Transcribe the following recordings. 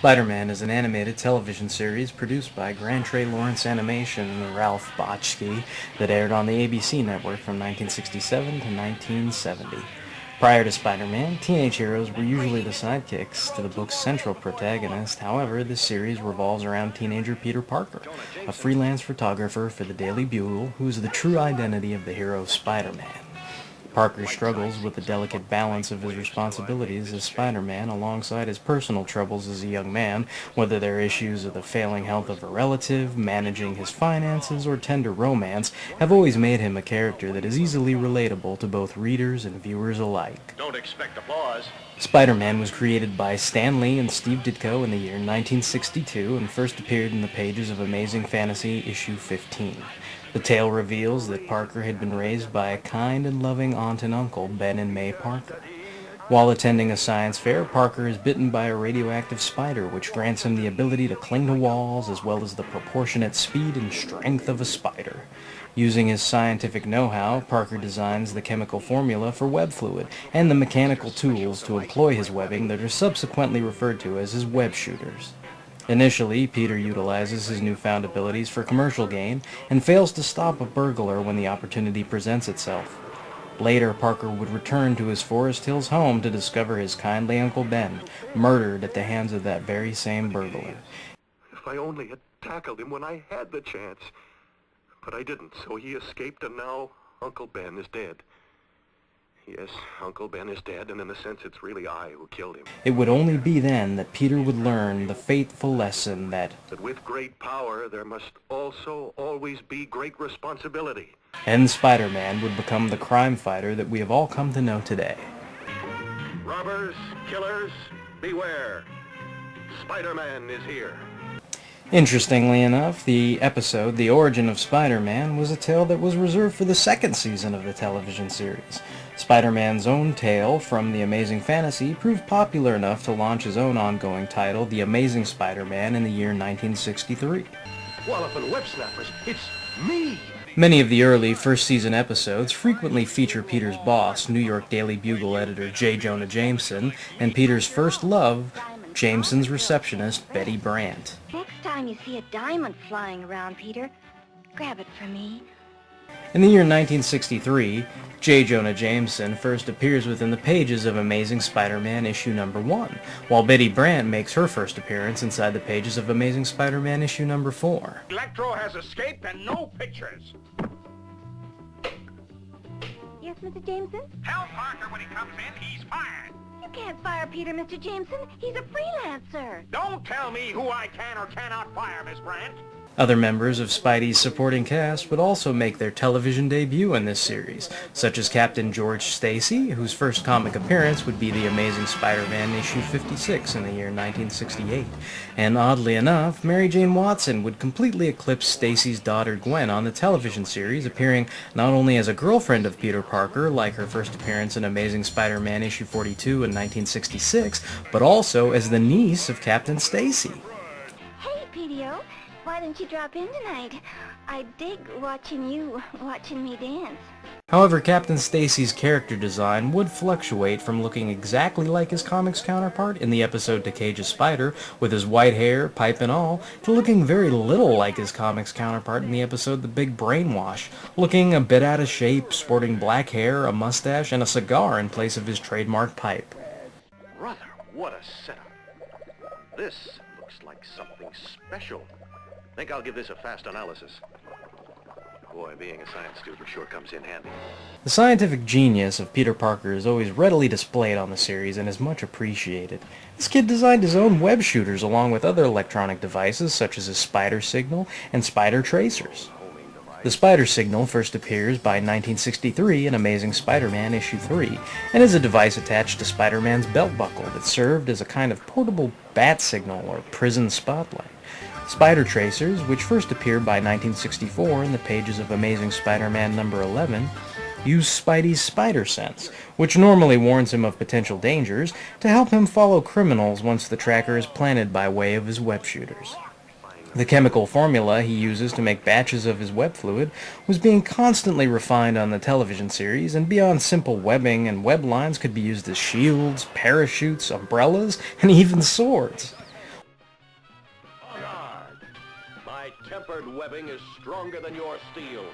Spider-Man is an animated television series produced by Grantray-Lawerence Animation and Ralph Bakshi that aired on the ABC network from 1967 to 1970. Prior to Spider-Man, teenage heroes were usually the sidekicks to the book's central protagonist. However, this series revolves around teenager Peter Parker, a freelance photographer for the Daily Bugle who is the true identity of the hero Spider-Man. Parker struggles with the delicate balance of his responsibilities as Spider-Man alongside his personal troubles as a young man, whether they're issues of the failing health of a relative, managing his finances, or tender romance, have always made him a character that is easily relatable to both readers and viewers alike. Don't expect applause. Spider-Man was created by Stan Lee and Steve Ditko in the year 1962 and first appeared in the pages of Amazing Fantasy issue 15. The tale reveals that Parker had been raised by a kind and loving aunt and uncle, Ben and May Parker. While attending a science fair, Parker is bitten by a radioactive spider, which grants him the ability to cling to walls as well as the proportionate speed and strength of a spider. Using his scientific know-how, Parker designs the chemical formula for web fluid and the mechanical tools to employ his webbing that are subsequently referred to as his web shooters. Initially, Peter utilizes his newfound abilities for commercial gain and fails to stop a burglar when the opportunity presents itself. Later, Parker would return to his Forest Hills home to discover his kindly Uncle Ben murdered at the hands of that very same burglar. If I only had tackled him when I had the chance. But I didn't, so he escaped, and now Uncle Ben is dead. Yes, Uncle Ben is dead, and in a sense it's really I who killed him. It would only be then that Peter would learn the fateful lesson that with great power there must also always be great responsibility. And Spider-Man would become the crime fighter that we have all come to know today. Robbers, killers, beware. Spider-Man is here. Interestingly enough, the episode, The Origin of Spider-Man, was a tale that was reserved for the second season of the television series. Spider-Man's own tale from The Amazing Fantasy proved popular enough to launch his own ongoing title, The Amazing Spider-Man, in the year 1963. Wallop and web snappers, it's me! Many of the early first-season episodes frequently feature Peter's boss, New York Daily Bugle editor J. Jonah Jameson, and Peter's first love, Jameson's receptionist, Betty Brant. Next time you see a diamond flying around, Peter, grab it for me. In the year 1963, J. Jonah Jameson first appears within the pages of Amazing Spider-Man issue number 1, while Betty Brant makes her first appearance inside the pages of Amazing Spider-Man issue number 4. Electro has escaped and no pictures. Yes, Mr. Jameson? Tell Parker when he comes in, he's fired. You can't fire Peter, Mr. Jameson. He's a freelancer. Don't tell me who I can or cannot fire, Miss Brant. Other members of Spidey's supporting cast would also make their television debut in this series, such as Captain George Stacy, whose first comic appearance would be The Amazing Spider-Man issue 56 in the year 1968. And oddly enough, Mary Jane Watson would completely eclipse Stacy's daughter Gwen on the television series, appearing not only as a girlfriend of Peter Parker, like her first appearance in Amazing Spider-Man issue 42 in 1966, but also as the niece of Captain Stacy. Hey, PDO. Why didn't you drop in tonight? I dig watching me dance. However, Captain Stacy's character design would fluctuate from looking exactly like his comics counterpart in the episode To Cage a Spider, with his white hair, pipe and all, to looking very little like his comics counterpart in the episode The Big Brainwash, looking a bit out of shape, sporting black hair, a mustache, and a cigar in place of his trademark pipe. Brother, what a setup. This looks like something special. Think I'll give this a fast analysis. Boy, being a science student sure comes in handy. The scientific genius of Peter Parker is always readily displayed on the series and is much appreciated. This kid designed his own web shooters along with other electronic devices such as his spider signal and spider tracers. The spider signal first appears by 1963 in Amazing Spider-Man issue 3 and is a device attached to Spider-Man's belt buckle that served as a kind of portable bat signal or prison spotlight. Spider tracers, which first appeared by 1964 in the pages of Amazing Spider-Man number 11, use Spidey's spider sense, which normally warns him of potential dangers, to help him follow criminals once the tracker is planted by way of his web shooters. The chemical formula he uses to make batches of his web fluid was being constantly refined on the television series, and beyond simple webbing and web lines could be used as shields, parachutes, umbrellas, and even swords. tempered webbing is stronger than your steel.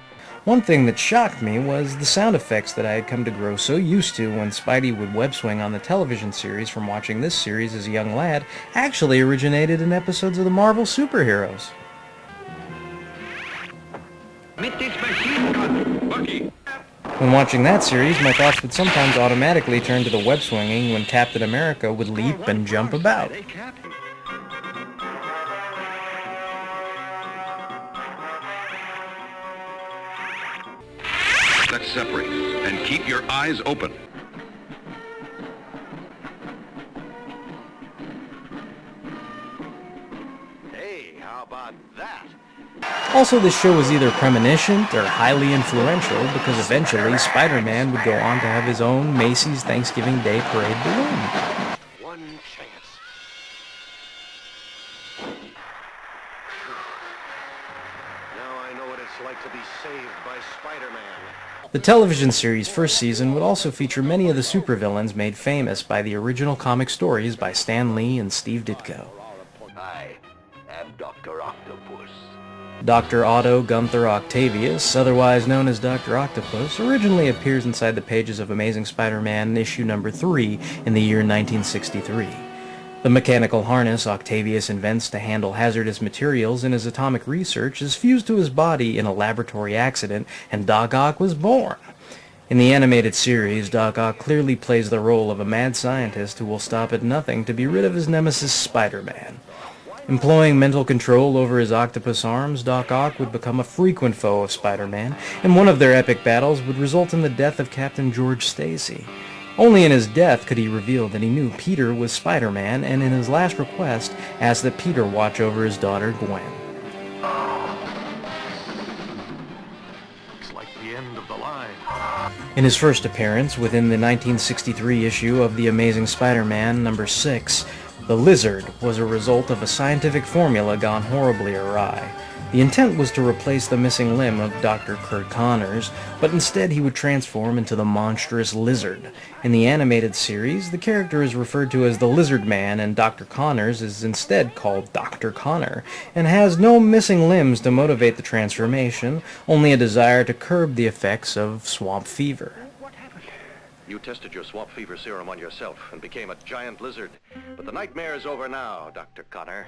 One thing that shocked me was the sound effects that I had come to grow so used to when Spidey would web swing on the television series from watching this series as a young lad actually originated in episodes of the Marvel superheroes. Mit this machine gun, Bucky. When watching that series, my thoughts would sometimes automatically turn to the web swinging when Captain America would leap and jump about. Let's separate and keep your eyes open. Hey, how about that? Also, this show was either premonition or highly influential because eventually Spider-Man would go on to have his own Macy's Thanksgiving Day Parade balloon. One chance. Now I know what it's like to be saved by Spider-Man. The television series' first season would also feature many of the supervillains made famous by the original comic stories by Stan Lee and Steve Ditko. I am Dr. Octopus. Dr. Otto Gunther Octavius, otherwise known as Dr. Octopus, originally appears inside the pages of Amazing Spider-Man issue number 3 in the year 1963. The mechanical harness Octavius invents to handle hazardous materials in his atomic research is fused to his body in a laboratory accident, and Doc Ock was born. In the animated series, Doc Ock clearly plays the role of a mad scientist who will stop at nothing to be rid of his nemesis Spider-Man. Employing mental control over his octopus arms, Doc Ock would become a frequent foe of Spider-Man, and one of their epic battles would result in the death of Captain George Stacy. Only in his death could he reveal that he knew Peter was Spider-Man, and in his last request asked that Peter watch over his daughter Gwen. Looks like the end of the line. In his first appearance within the 1963 issue of The Amazing Spider-Man number 6, the Lizard was a result of a scientific formula gone horribly awry. The intent was to replace the missing limb of Dr. Kurt Connors, but instead he would transform into the monstrous Lizard. In the animated series, the character is referred to as the Lizard Man, and Dr. Connors is instead called Dr. Connor, and has no missing limbs to motivate the transformation, only a desire to curb the effects of swamp fever. You tested your swamp fever serum on yourself and became a giant lizard. But the nightmare is over now, Dr. Connor.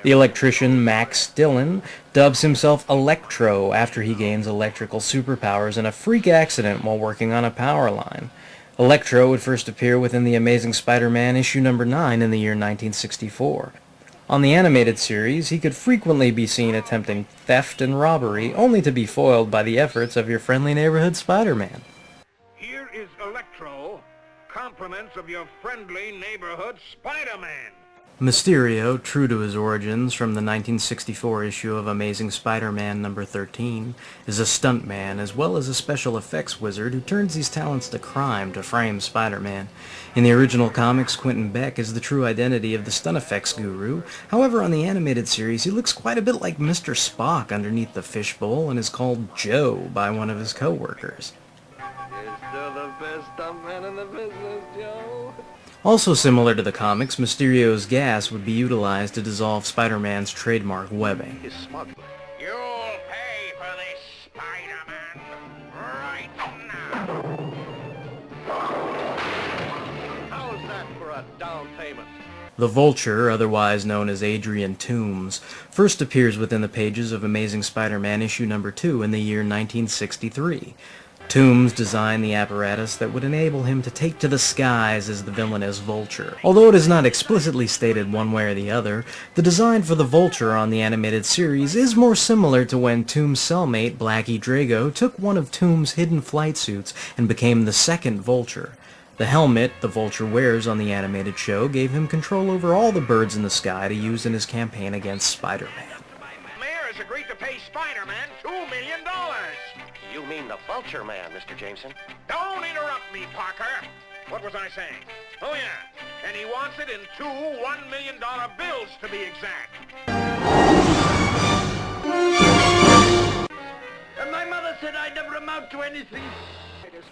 The electrician Max Dillon dubs himself Electro after he gains electrical superpowers in a freak accident while working on a power line. Electro would first appear within The Amazing Spider-Man issue number 9 in the year 1964. On the animated series, he could frequently be seen attempting theft and robbery, only to be foiled by the efforts of your friendly neighborhood Spider-Man. Here is Electro, compliments of your friendly neighborhood Spider-Man. Mysterio, true to his origins from the 1964 issue of Amazing Spider-Man number 13, is a stuntman as well as a special effects wizard who turns these talents to crime to frame Spider-Man. In the original comics, Quentin Beck is the true identity of the stunt effects guru. However, on the animated series, he looks quite a bit like Mr. Spock underneath the fishbowl and is called Joe by one of his co-workers. You're still the best stuntman in the business, Joe. Also similar to the comics, Mysterio's gas would be utilized to dissolve Spider-Man's trademark webbing. His smuggler. You'll pay for this, Spider-Man, right now. How's that for a down payment? The Vulture, otherwise known as Adrian Toomes, first appears within the pages of Amazing Spider-Man issue number 2 in the year 1963. Toomes designed the apparatus that would enable him to take to the skies as the villainous Vulture. Although it is not explicitly stated one way or the other, the design for the Vulture on the animated series is more similar to when Toomes' cellmate Blackie Drago took one of Toomes' hidden flight suits and became the second Vulture. The helmet the Vulture wears on the animated show gave him control over all the birds in the sky to use in his campaign against Spider-Man. Mayor has agreed to pay Spider-Man $2 million. You mean the Vulture Man, Mr. Jameson? Don't interrupt me, Parker. What was I saying? Oh, yeah. And he wants it in two $1 million bills, to be exact. And my mother said I'd never amount to anything.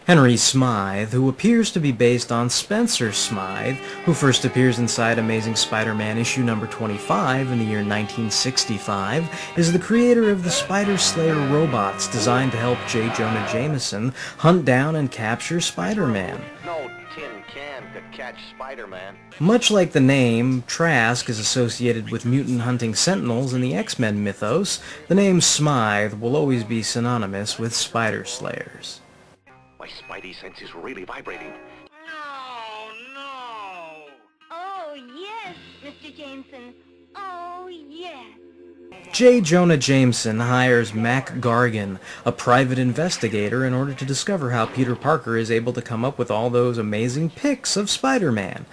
Henry Smythe, who appears to be based on Spencer Smythe, who first appears inside Amazing Spider-Man issue number 25 in the year 1965, is the creator of the Spider Slayer robots designed to help J. Jonah Jameson hunt down and capture Spider-Man. No tin can could catch Spider-Man. Much like the name, Trask is associated with mutant-hunting sentinels in the X-Men mythos, the name Smythe will always be synonymous with Spider Slayers. My spidey sense is really vibrating. No! Oh, yes, Mr. Jameson. Oh, yes. J. Jonah Jameson hires Mac Gargan, a private investigator, in order to discover how Peter Parker is able to come up with all those amazing pics of Spider-Man.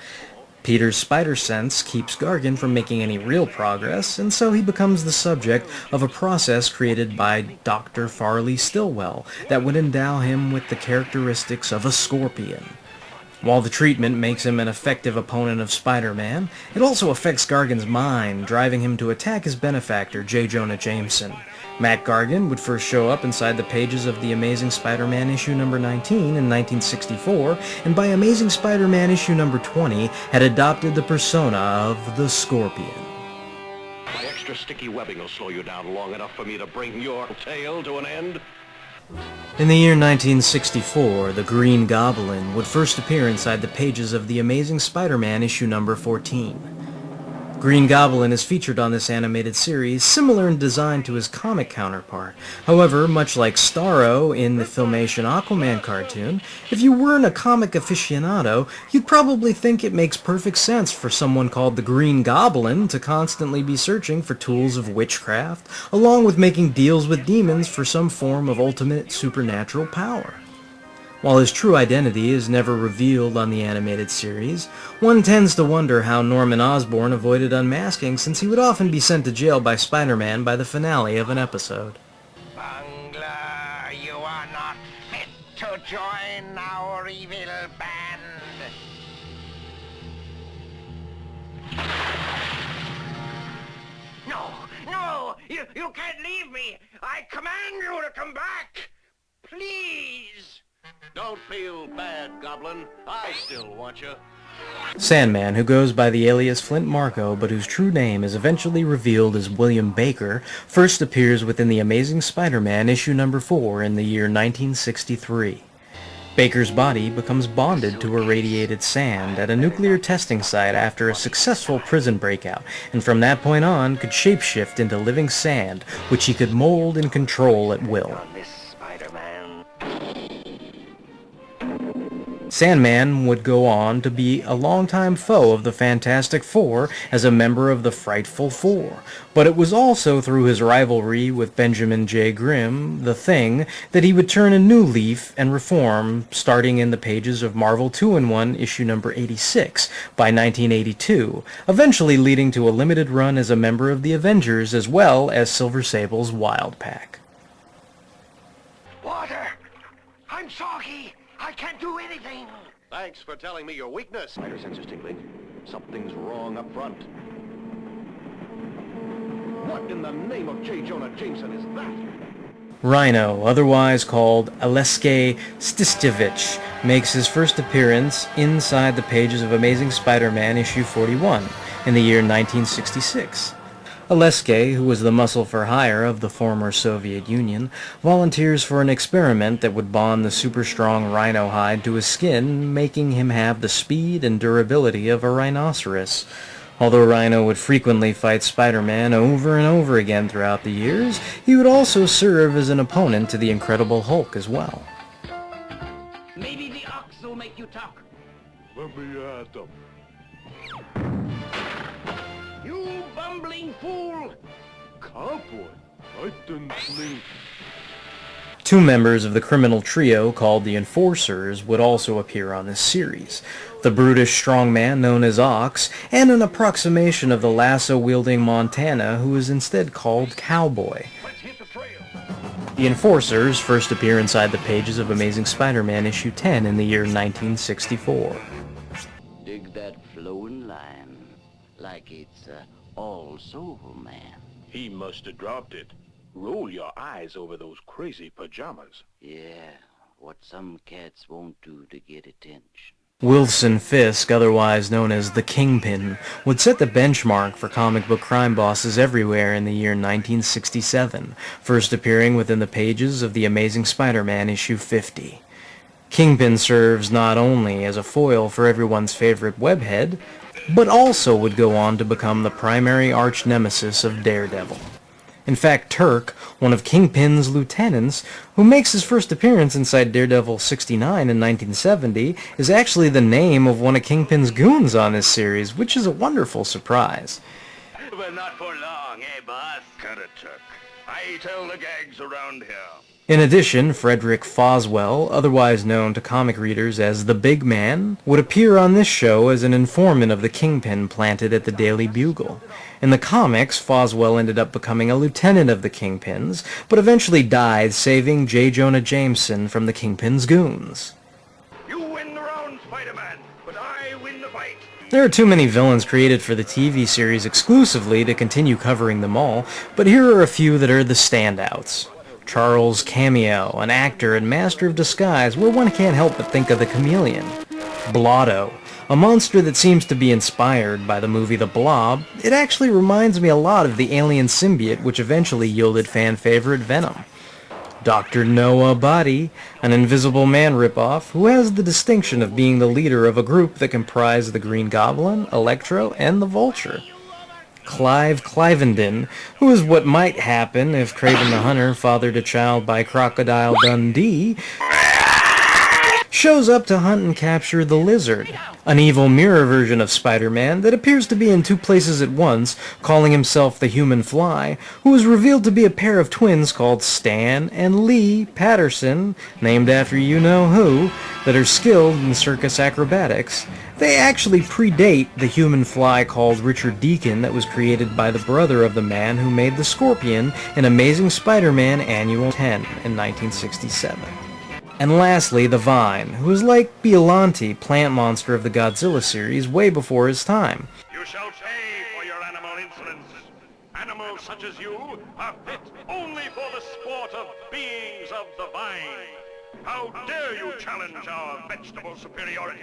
Peter's spider sense keeps Gargan from making any real progress, and so he becomes the subject of a process created by Dr. Farley Stillwell that would endow him with the characteristics of a scorpion. While the treatment makes him an effective opponent of Spider-Man, it also affects Gargan's mind, driving him to attack his benefactor, J. Jonah Jameson. Matt Gargan would first show up inside the pages of The Amazing Spider-Man issue number 19 in 1964, and by Amazing Spider-Man issue number 20 had adopted the persona of the Scorpion. My extra sticky webbing will slow you down long enough for me to bring your tail to an end. In the year 1964, the Green Goblin would first appear inside the pages of The Amazing Spider-Man issue number 14. Green Goblin is featured on this animated series, similar in design to his comic counterpart. However, much like Starro in the Filmation Aquaman cartoon, if you weren't a comic aficionado, you'd probably think it makes perfect sense for someone called the Green Goblin to constantly be searching for tools of witchcraft, along with making deals with demons for some form of ultimate supernatural power. While his true identity is never revealed on the animated series, one tends to wonder how Norman Osborn avoided unmasking, since he would often be sent to jail by Spider-Man by the finale of an episode. Bungler, you are not fit to join our evil band. No, you can't leave me. I command you to come back. Please. Don't feel bad, Goblin. I still want you. Sandman, who goes by the alias Flint Marko, but whose true name is eventually revealed as William Baker, first appears within The Amazing Spider-Man issue number 4 in the year 1963. Baker's body becomes bonded to irradiated sand at a nuclear testing site after a successful prison breakout, and from that point on could shapeshift into living sand, which he could mold and control at will. Sandman would go on to be a longtime foe of the Fantastic Four as a member of the Frightful Four, but it was also through his rivalry with Benjamin J. Grimm, The Thing, that he would turn a new leaf and reform, starting in the pages of Marvel 2-in-1 issue number 86 by 1982, eventually leading to a limited run as a member of the Avengers as well as Silver Sable's Wild Pack. Water! I'm soggy! I can't do anything! Thanks for telling me your weakness. Spider sense is tingling. Something's wrong up front. What in the name of J. Jonah Jameson is that? Rhino, otherwise called Aleksej Stistovich, makes his first appearance inside the pages of Amazing Spider-Man issue 41 in the year 1966. Aleksej, who was the muscle for hire of the former Soviet Union, volunteers for an experiment that would bond the super-strong rhino hide to his skin, making him have the speed and durability of a rhinoceros. Although Rhino would frequently fight Spider-Man over and over again throughout the years, he would also serve as an opponent to the Incredible Hulk as well. Maybe the ox will make you talk. Let me at them. You bumbling fool! Cowboy, I didn't mean... Two members of the criminal trio called the Enforcers would also appear on this series. The brutish strongman known as Ox, and an approximation of the lasso-wielding Montana who is instead called Cowboy. Let's hit the trail. The Enforcers first appear inside the pages of Amazing Spider-Man issue 10 in the year 1964. Dig that flowing line like it's all soul, man. He must have dropped it. Roll your eyes over those crazy pajamas. Yeah, what some cats won't do to get attention. Wilson Fisk, otherwise known as the Kingpin, would set the benchmark for comic book crime bosses everywhere in the year 1967, first appearing within the pages of The Amazing Spider-Man issue 50. Kingpin serves not only as a foil for everyone's favorite webhead, but also would go on to become the primary arch-nemesis of Daredevil. In fact, Turk, one of Kingpin's lieutenants, who makes his first appearance inside Daredevil 69 in 1970, is actually the name of one of Kingpin's goons on this series, which is a wonderful surprise. But not for long, eh, boss? Cut it, Chuck. I tell the gags around here. In addition, Frederick Foswell, otherwise known to comic readers as the Big Man, would appear on this show as an informant of the Kingpin planted at the Daily Bugle. In the comics, Foswell ended up becoming a lieutenant of the Kingpins, but eventually died saving J. Jonah Jameson from the Kingpin's goons. You win the round, Spider-Man, but I win the fight. There are too many villains created for the TV series exclusively to continue covering them all, but here are a few that are the standouts. Charles Cameo, an actor and master of disguise where one can't help but think of the chameleon. Blotto, a monster that seems to be inspired by the movie The Blob. It actually reminds me a lot of the alien symbiote which eventually yielded fan favorite Venom. Dr. Noah Body, an Invisible Man ripoff who has the distinction of being the leader of a group that comprise the Green Goblin, Electro, and the Vulture. Clive Clivenden, who is what might happen if Kraven the Hunter fathered a child by Crocodile Dundee, shows up to hunt and capture the Lizard, an evil mirror version of Spider-Man that appears to be in two places at once, calling himself the Human Fly, who is revealed to be a pair of twins called Stan and Lee Patterson, named after you-know-who, that are skilled in circus acrobatics. They actually predate the Human Fly called Richard Deacon that was created by the brother of the man who made the Scorpion in Amazing Spider-Man Annual 10 in 1967. And lastly, the Vine, who is like Biollante, plant monster of the Godzilla series, way before his time. You shall pay for your animal insolence. Animals such as you are fit only for the sport of beings of the vine. How dare you challenge our vegetable superiority?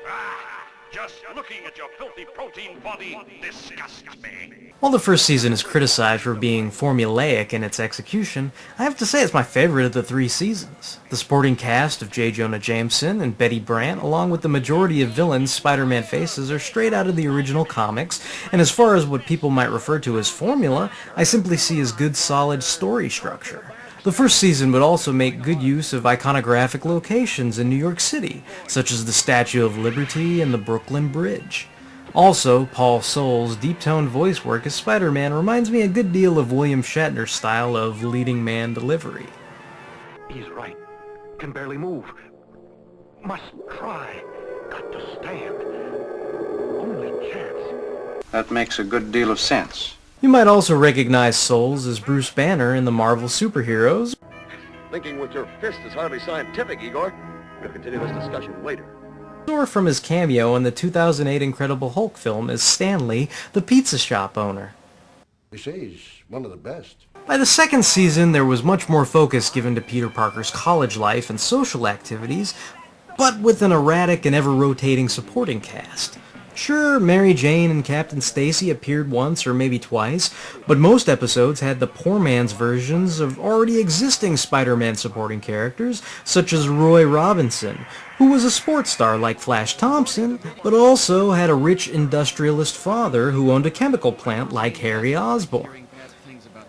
Ah, just looking at your filthy protein body disgusts me. While the first season is criticized for being formulaic in its execution, I have to say it's my favorite of the 3 seasons. The supporting cast of J. Jonah Jameson and Betty Brant, along with the majority of villains Spider-Man faces, are straight out of the original comics, and as far as what people might refer to as formula, I simply see as good solid story structure. The first season would also make good use of iconographic locations in New York City, such as the Statue of Liberty and the Brooklyn Bridge. Also, Paul Soles' deep-toned voice work as Spider-Man reminds me a good deal of William Shatner's style of leading man delivery. He's right. Can barely move. Must try. Got to stand. Only chance. That makes a good deal of sense. You might also recognize Soles as Bruce Banner in the Marvel Superheroes, Thinking with your fist is hardly scientific, Igor. We'll continue this discussion later. or from his cameo in the 2008 Incredible Hulk film as Stanley, the pizza shop owner. They say he's one of the best. By the second season, there was much more focus given to Peter Parker's college life and social activities, but with an erratic and ever-rotating supporting cast. Sure, Mary Jane and Captain Stacy appeared once or maybe twice, but most episodes had the poor man's versions of already existing Spider-Man supporting characters, such as Roy Robinson, who was a sports star like Flash Thompson, but also had a rich industrialist father who owned a chemical plant like Harry Osborn.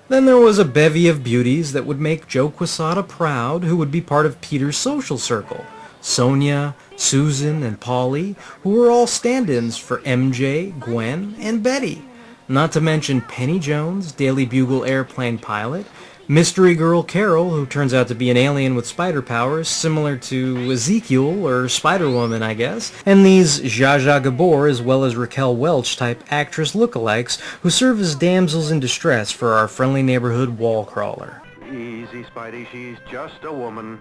Then there was a bevy of beauties that would make Joe Quesada proud, who would be part of Peter's social circle. Sonia, Susan, and Polly, who were all stand-ins for MJ, Gwen, and Betty. Not to mention Penny Jones, Daily Bugle airplane pilot, Mystery Girl Carol, who turns out to be an alien with spider powers, similar to Ezekiel, or Spider-Woman, I guess, and these Zsa Zsa Gabor as well as Raquel Welch type actress lookalikes who serve as damsels in distress for our friendly neighborhood wall crawler. Easy, Spidey. She's just a woman.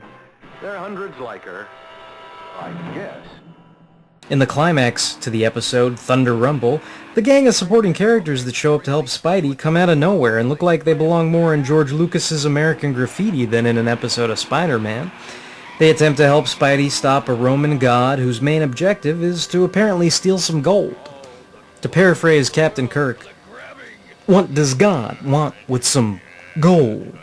There are hundreds like her. I guess. In the climax to the episode Thunder Rumble, the gang of supporting characters that show up to help Spidey come out of nowhere and look like they belong more in George Lucas's American Graffiti than in an episode of Spider-Man. They attempt to help Spidey stop a Roman god whose main objective is to apparently steal some gold. To paraphrase Captain Kirk, what does God want with some gold?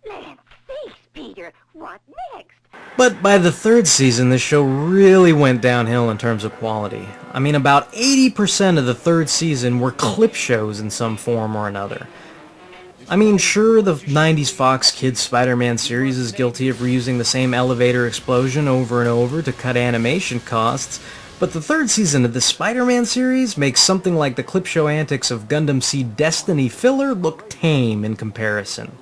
Land sakes, Peter, what next? But by the third season, the show really went downhill in terms of quality. I mean, about 80% of the third season were clip shows in some form or another. I mean, sure, the 90s Fox Kids Spider-Man series is guilty of reusing the same elevator explosion over and over to cut animation costs, but the third season of the Spider-Man series makes something like the clip show antics of Gundam Seed Destiny filler look tame in comparison.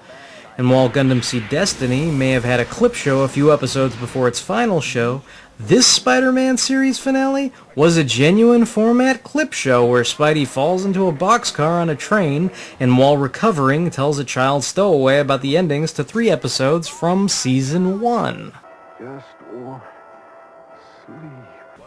And while Gundam Seed Destiny may have had a clip show a few episodes before its final show, this Spider-Man series finale was a genuine format clip show where Spidey falls into a boxcar on a train and while recovering tells a child stowaway about the endings to 3 episodes from Season 1. Just sleep.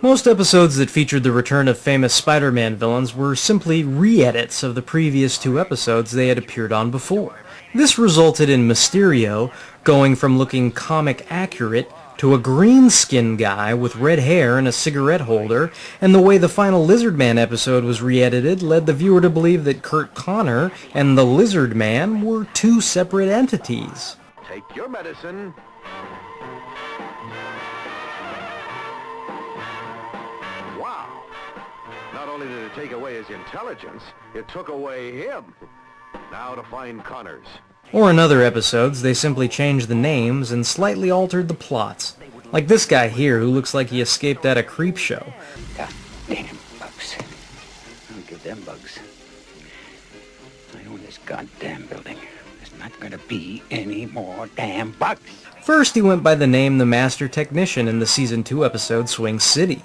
Most episodes that featured the return of famous Spider-Man villains were simply re-edits of the previous 2 episodes they had appeared on before. This resulted in Mysterio going from looking comic accurate to a green-skinned guy with red hair and a cigarette holder, and the way the final Lizard Man episode was re-edited led the viewer to believe that Kurt Connor and the Lizard Man were 2 separate entities. Take your medicine. Wow. Not only did it take away his intelligence, it took away him. Now to find Connors. Or in other episodes, they simply changed the names and slightly altered the plots. Like this guy here, who looks like he escaped at a creep show. God damn bugs. I'll give them bugs. I own this goddamn building. There's not gonna be any more damn bugs. First, he went by the name the Master Technician in the Season 2 episode Swing City.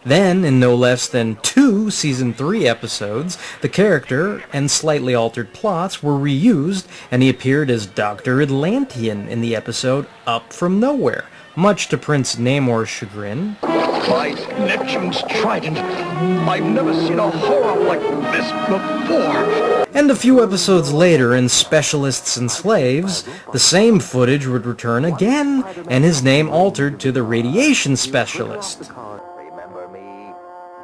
Then, in no less than 2 Season 3 episodes, the character and slightly altered plots were reused, and he appeared as Dr. Atlantean in the episode Up From Nowhere, much to Prince Namor's chagrin. By Neptune's trident, I've never seen a horror like this before. And a few episodes later, in Specialists and Slaves, the same footage would return again, and his name altered to the Radiation Specialist.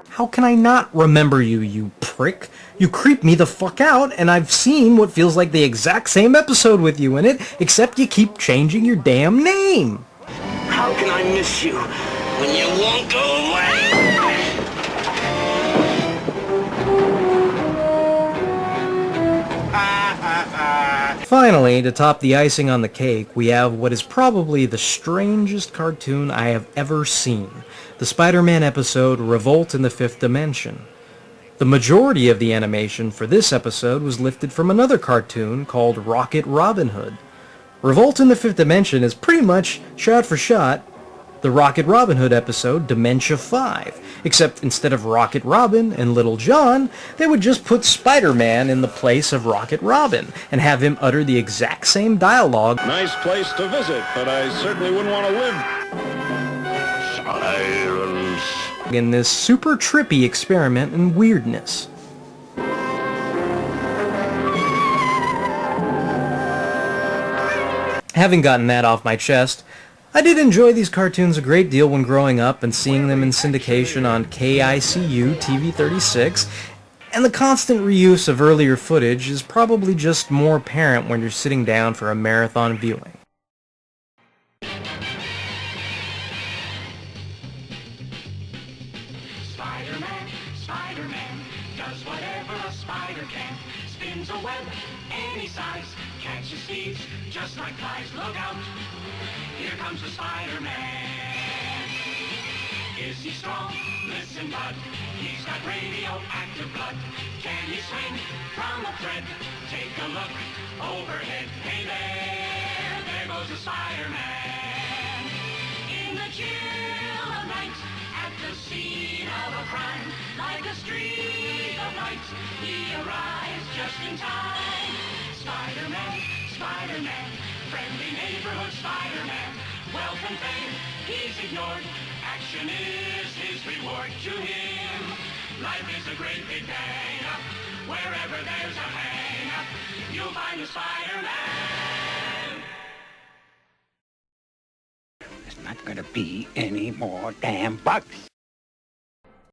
How can I not remember you, you prick? You creep me the fuck out, and I've seen what feels like the exact same episode with you in it, except you keep changing your damn name. How can I miss you when you won't go away? Finally, to top the icing on the cake, we have what is probably the strangest cartoon I have ever seen. The Spider-Man episode Revolt in the Fifth Dimension. The majority of the animation for this episode was lifted from another cartoon called Rocket Robin Hood. Revolt in the Fifth Dimension is pretty much, shot for shot, the Rocket Robin Hood episode Dementia 5, except instead of Rocket Robin and Little John, they would just put Spider-Man in the place of Rocket Robin and have him utter the exact same dialogue. Nice place to visit, but I certainly wouldn't want to live. Sirens. In this super trippy experiment in weirdness. Having gotten that off my chest, I did enjoy these cartoons a great deal when growing up and seeing them in syndication on KICU TV 36, and the constant reuse of earlier footage is probably just more apparent when you're sitting down for a marathon viewing. Spider-Man does whatever a spider can. Spins a web any size, catches thieves just like flies. Look out, here comes the Spider-Man. Is he strong? Listen, bud, he's got radioactive blood. Can he swing from a thread? Take a look overhead. Hey there goes the Spider-Man. In the chill of night, at the scene of a crime, like a streak of light, he arrives just in time. Spider-Man, Spider-Man, friendly neighborhood Spider-Man. Wealth and fame, he's ignored. Action is his reward to him. Life is a great big hang-up. Wherever there's a hang-up, you'll find a Spider-Man. There's not gonna be any more damn bugs.